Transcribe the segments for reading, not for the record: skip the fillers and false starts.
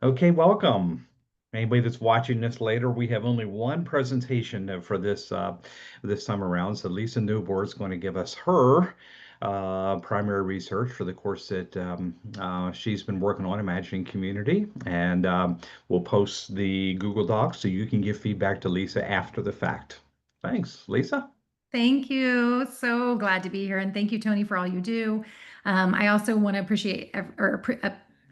Okay, welcome. Anybody that's watching this later, we have only one presentation for this time around. So Lisa Newbore is going to give us her primary research for the course that she's been working on, Imagining Community, and we'll post the Google Docs so you can give feedback to Lisa after the fact. Thanks, Lisa. Thank you. So glad to be here. And thank you, Tony, for all you do. I also want to appreciate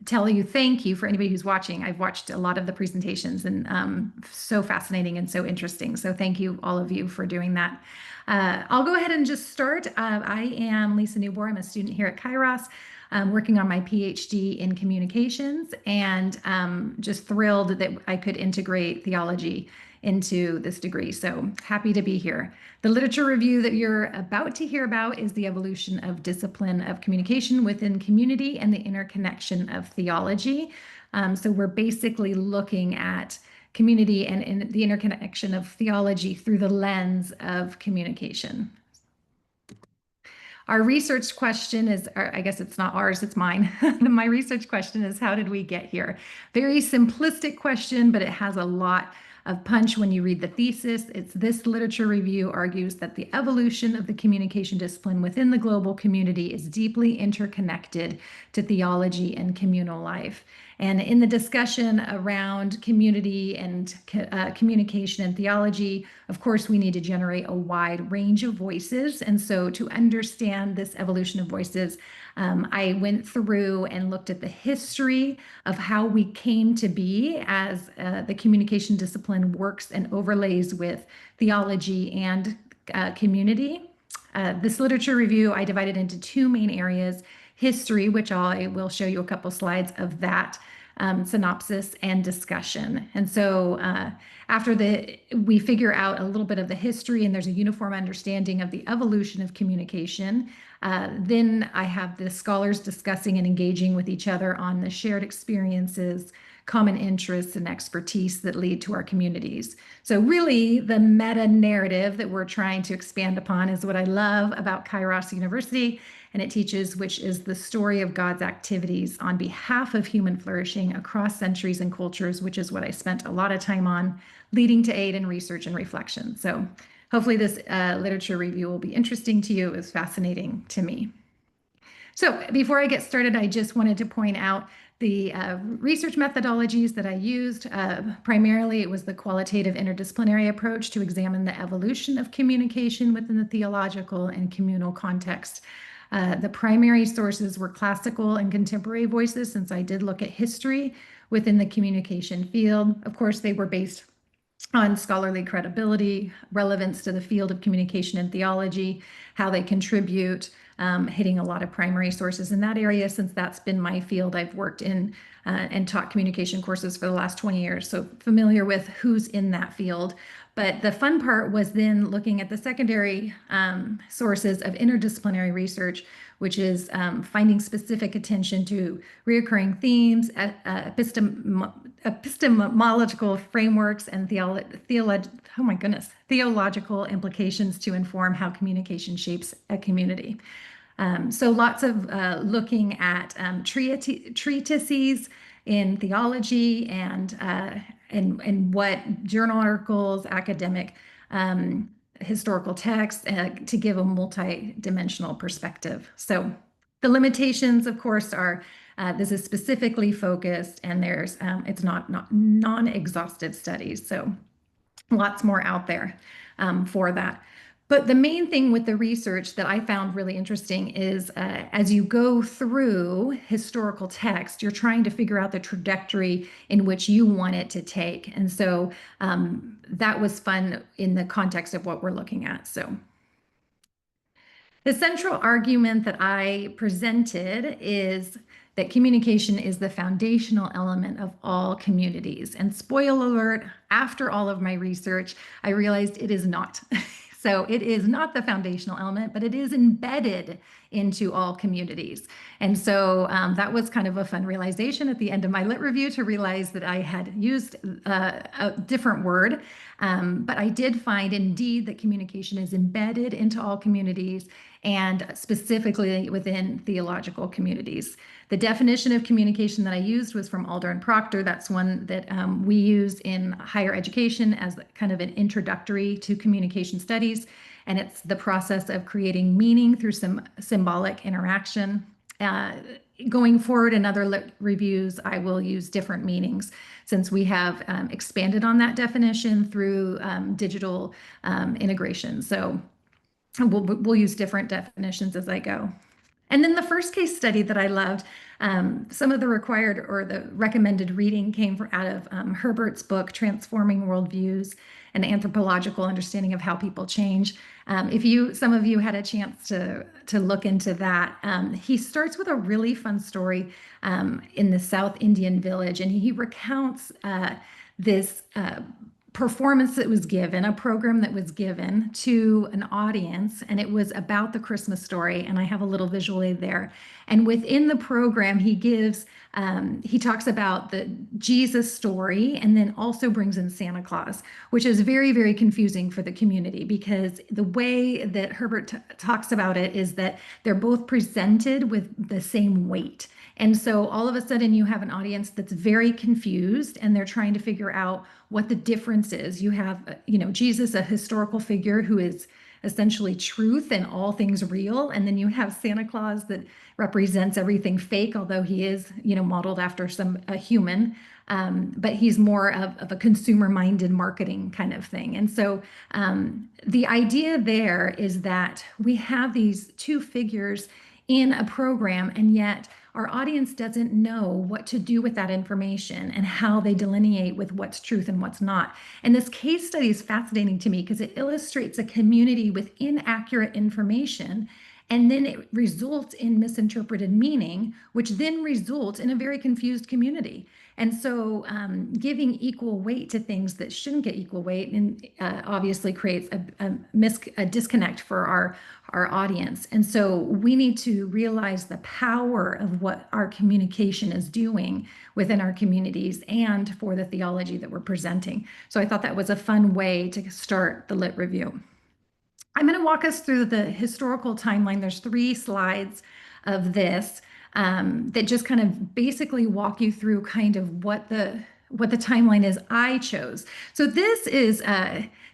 tell you thank you for anybody who's watching. I've watched a lot of the presentations and so fascinating and so interesting. So thank you, all of you, for doing that. I'll go ahead and just start. I am Lisa Newbore. I'm a student here at Kairos. Working on my PhD in communications and just thrilled that I could integrate theology into this degree. So happy to be here. The literature review that you're about to hear about is the evolution of discipline of communication within community and the interconnection of theology. So we're basically looking at community and in the interconnection of theology through the lens of communication. Our research question is, or I guess it's not ours, it's mine. My research question is, how did we get here? Very simplistic question, but it has a lot of punch when you read the thesis. It's this literature review argues that the evolution of the communication discipline within the global community is deeply interconnected to theology and communal life. And in the discussion around community and communication and theology, of course, we need to generate a wide range of voices. And so to understand this evolution of voices, I went through and looked at the history of how we came to be as the communication discipline works and overlays with theology and community. This literature review, I divided into two main areas: history, which I will show you a couple slides of that, synopsis, and discussion. And so after we figure out a little bit of the history and there's a uniform understanding of the evolution of communication, then I have the scholars discussing and engaging with each other on the shared experiences, common interests, and expertise that lead to our communities. So really the meta narrative that we're trying to expand upon is what I love about Kairos University, and it teaches, which is the story of God's activities on behalf of human flourishing across centuries and cultures, which is what I spent a lot of time on, leading to aid in research and reflection. So hopefully this literature review will be interesting to you. It was fascinating to me. So before I get started, I just wanted to point out the research methodologies that I used. Primarily, it was the qualitative interdisciplinary approach to examine the evolution of communication within the theological and communal context. The primary sources were classical and contemporary voices, since I did look at history within the communication field. Of course, they were based on scholarly credibility, relevance to the field of communication and theology, how they contribute, hitting a lot of primary sources in that area, since that's been my field. I've worked in and taught communication courses for the last 20 years, so familiar with who's in that field. But the fun part was then looking at the secondary sources of interdisciplinary research, which is finding specific attention to reoccurring themes, epistemological frameworks, and theological implications to inform how communication shapes a community. So lots of looking at treatises in theology and what journal articles, academic historical texts, to give a multi-dimensional perspective. So the limitations, of course, are this is specifically focused, and there's it's not non-exhaustive studies. So lots more out there for that. But the main thing with the research that I found really interesting is as you go through historical text, you're trying to figure out the trajectory in which you want it to take. And so that was fun in the context of what we're looking at. So the central argument that I presented is that communication is the foundational element of all communities. And spoiler alert, after all of my research, I realized it is not. So it is not the foundational element, but it is embedded into all communities. And so that was kind of a fun realization at the end of my lit review to realize that I had used a different word. But I did find indeed that communication is embedded into all communities and specifically within theological communities. The definition of communication that I used was from Alder and Proctor. That's one that we use in higher education as kind of an introductory to communication studies. And it's the process of creating meaning through some symbolic interaction. Going forward in other lit reviews, I will use different meanings since we have expanded on that definition through digital integration. So we'll use different definitions as I go. And then the first case study that I loved, some of the required or the recommended reading came out of Herbert's book, Transforming Worldviews, an Anthropological Understanding of How People Change. If some of you had a chance to look into that, he starts with a really fun story in the South Indian village, and he recounts this performance that was given, a program that was given to an audience, and it was about the Christmas story. And I have a little visual aid there. And within the program, he talks about the Jesus story and then also brings in Santa Claus, which is very, very confusing for the community because the way that Herbert talks about it is that they're both presented with the same weight. And so all of a sudden you have an audience that's very confused and they're trying to figure out what the difference is. You have, Jesus, a historical figure who is essentially truth and all things real. And then you have Santa Claus that represents everything fake, although he is, modeled after a human. But he's more of a consumer-minded marketing kind of thing. And so the idea there is that we have these two figures in a program, and yet our audience doesn't know what to do with that information and how they delineate with what's truth and what's not. And this case study is fascinating to me because it illustrates a community with inaccurate information, and then it results in misinterpreted meaning, which then results in a very confused community. And so giving equal weight to things that shouldn't get equal weight and obviously creates a disconnect for our audience. And so we need to realize the power of what our communication is doing within our communities and for the theology that we're presenting. So I thought that was a fun way to start the lit review. I'm going to walk us through the historical timeline. There's 3 slides of this that just kind of basically walk you through kind of what the timeline is I chose. So this is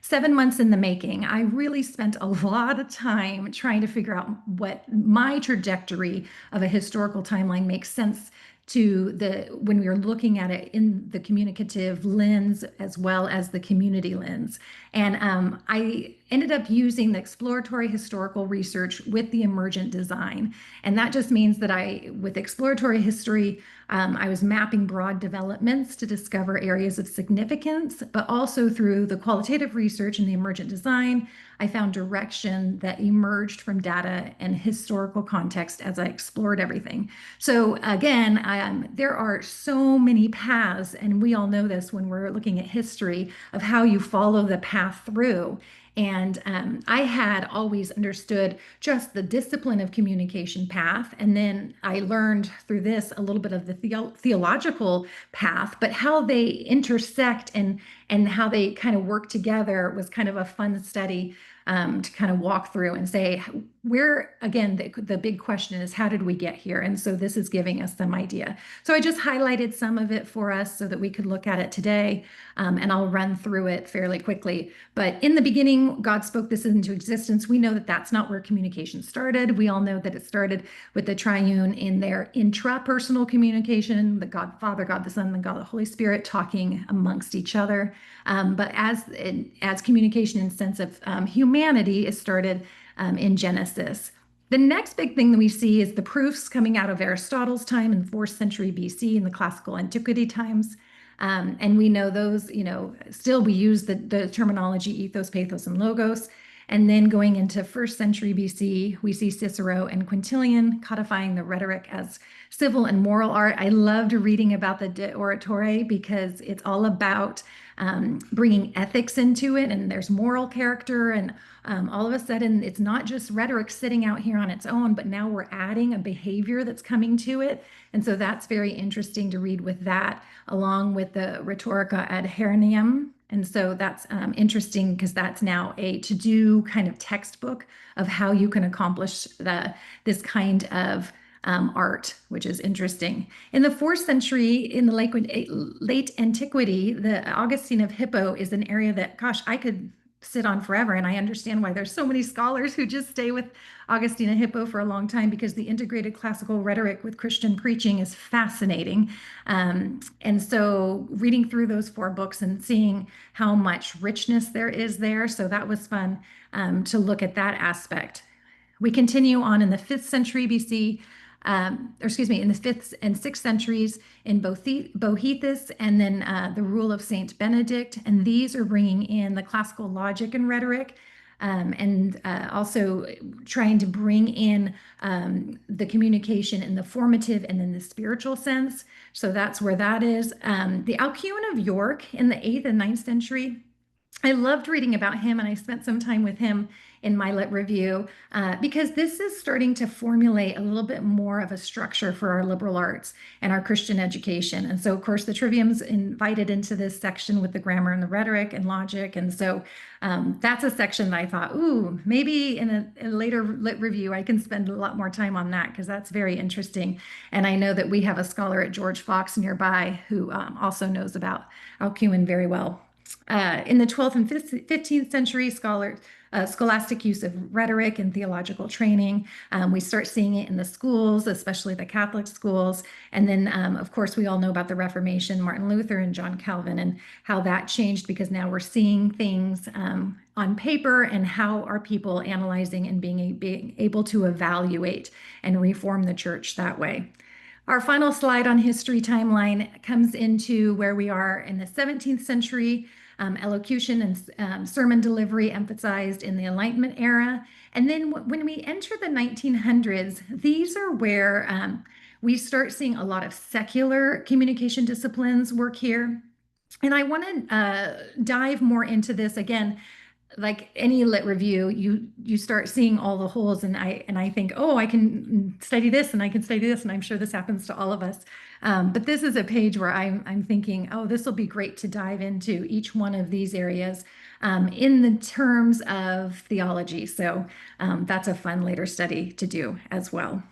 7 months in the making. I really spent a lot of time trying to figure out what my trajectory of a historical timeline makes sense to when we are looking at it in the communicative lens as well as the community lens. And I ended up using the exploratory historical research with the emergent design. And that just means that with exploratory history, I was mapping broad developments to discover areas of significance, but also through the qualitative research and the emergent design, I found direction that emerged from data and historical context as I explored everything. So again, there are so many paths, and we all know this when we're looking at history of how you follow the path through. And I had always understood just the discipline of communication path. And then I learned through this a little bit of the theological path, but how they intersect and how they kind of work together was kind of a fun study to kind of walk through and say, the big question is, how did we get here? And so this is giving us some idea. So I just highlighted some of it for us so that we could look at it today, and I'll run through it fairly quickly. But in the beginning, God spoke this into existence. We know that that's not where communication started. We all know that it started with the triune in their intrapersonal communication, the God Father, God the Son, and God the Holy Spirit talking amongst each other. But as communication in the sense of humanity, it started in Genesis. The next big thing that we see is the proofs coming out of Aristotle's time in the 4th century BC in the classical antiquity times. And we know those, still we use the terminology ethos, pathos, and logos. And then going into first century BC, we see Cicero and Quintilian codifying the rhetoric as civil and moral art. I loved reading about the De Oratore because it's all about bringing ethics into it, and there's moral character, and all of a sudden it's not just rhetoric sitting out here on its own, but now we're adding a behavior that's coming to it. And so that's very interesting to read with that, along with the Rhetorica ad Hernium. And so that's interesting because that's now a to-do kind of textbook of how you can accomplish this kind of art, which is interesting. In the fourth century, in the late antiquity, the Augustine of Hippo is an area that, gosh, I could sit on forever. And I understand why there's so many scholars who just stay with Augustine of Hippo for a long time, because the integrated classical rhetoric with Christian preaching is fascinating. And so reading through those four books and seeing how much richness there is there. So that was fun to look at that aspect. We continue on in the 5th century BC, or excuse me, in the 5th and 6th centuries in Boethus, and then the rule of Saint Benedict. And these are bringing in the classical logic and rhetoric, and also trying to bring in the communication in the formative and then the spiritual sense. So that's where that is. The Alcuin of York in the 8th and 9th century, I loved reading about him, and I spent some time with him in my lit review because this is starting to formulate a little bit more of a structure for our liberal arts and our Christian education. And so, of course, the trivium's invited into this section with the grammar and the rhetoric and logic. And so that's a section that I thought, ooh, maybe in a later lit review, I can spend a lot more time on that because that's very interesting. And I know that we have a scholar at George Fox nearby who also knows about Alcuin very well. In the 12th and 15th century, scholastic use of rhetoric and theological training. We start seeing it in the schools, especially the Catholic schools. And then, of course, we all know about the Reformation, Martin Luther and John Calvin, and how that changed because now we're seeing things on paper, and how are people analyzing and being able to evaluate and reform the church that way. Our final slide on history timeline comes into where we are in the 17th century. Elocution and sermon delivery emphasized in the Enlightenment era. And then when we enter the 1900s, these are where we start seeing a lot of secular communication disciplines work here. And I want to dive more into this again. Like any lit review, you start seeing all the holes, and I think, oh, I can study this and I can study this, and I'm sure this happens to all of us. But this is a page where I'm thinking, oh, this will be great to dive into each one of these areas in the terms of theology. So that's a fun later study to do as well.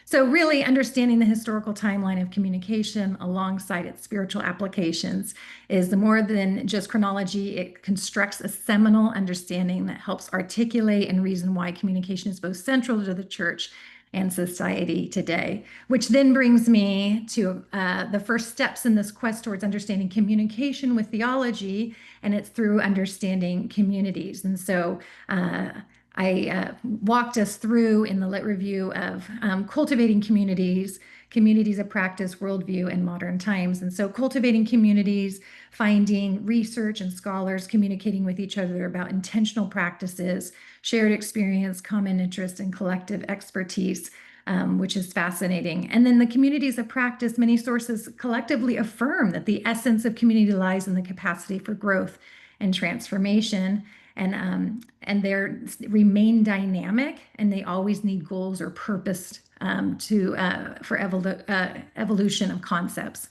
So really understanding the historical timeline of communication alongside its spiritual applications is more than just chronology. It constructs a seminal understanding that helps articulate and reason why communication is both central to the church and society today, which then brings me to the first steps in this quest towards understanding communication with theology, and it's through understanding communities. And so I walked us through in the lit review of cultivating communities, communities of practice, worldview, and modern times. And so cultivating communities, finding research and scholars communicating with each other about intentional practices, shared experience, common interest, and collective expertise, which is fascinating. And then the communities of practice, many sources collectively affirm that the essence of community lies in the capacity for growth and transformation. And they remain dynamic, and they always need goals or purpose for evolution of concepts.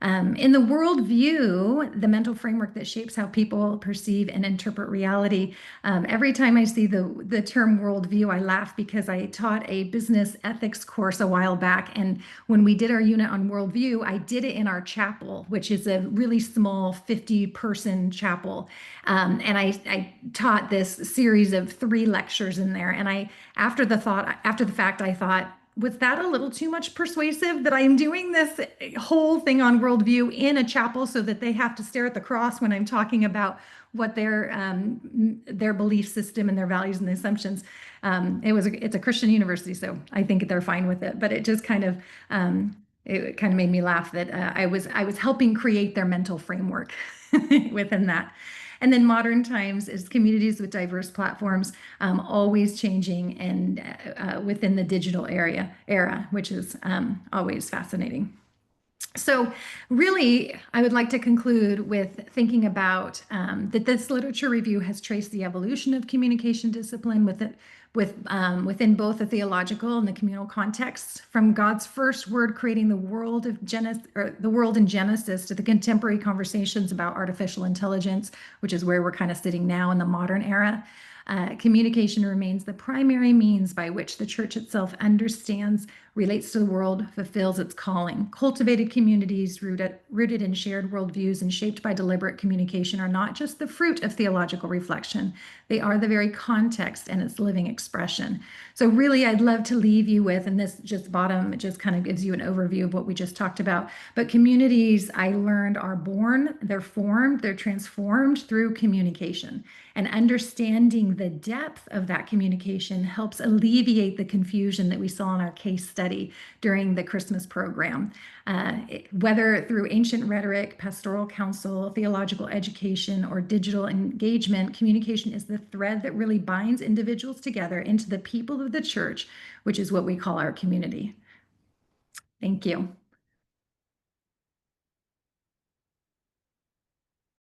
In the worldview, the mental framework that shapes how people perceive and interpret reality, every time I see the term worldview, I laugh because I taught a business ethics course a while back. And when we did our unit on worldview, I did it in our chapel, which is a really small 50-person chapel. And I taught this series of 3 lectures in there. And after the fact, I thought, was that a little too much persuasive that I'm doing this whole thing on worldview in a chapel so that they have to stare at the cross when I'm talking about what their belief system and their values and the assumptions. It's a Christian university, so I think they're fine with it. But it just kind of made me laugh that I was helping create their mental framework within that. And then modern times is communities with diverse platforms, always changing and within the digital era, which is always fascinating. So, really, I would like to conclude with thinking about that this literature review has traced the evolution of communication discipline within both the theological and the communal contexts, from God's first word creating the world of Genesis, or the world in Genesis, to the contemporary conversations about artificial intelligence, which is where we're kind of sitting now in the modern era. Communication remains the primary means by which the church itself understands, relates to the world, fulfills its calling. Cultivated communities rooted in shared worldviews and shaped by deliberate communication are not just the fruit of theological reflection, they are the very context and its living expression. So really, I'd love to leave you with, and this just bottom, it just kind of gives you an overview of what we just talked about, but communities, I learned, are born, they're formed, they're transformed through communication. And understanding the depth of that communication helps alleviate the confusion that we saw in our case study during the Christmas program. Whether through ancient rhetoric, pastoral counsel, theological education, or digital engagement, communication is the thread that really binds individuals together into the people of the church, which is what we call our community. Thank you.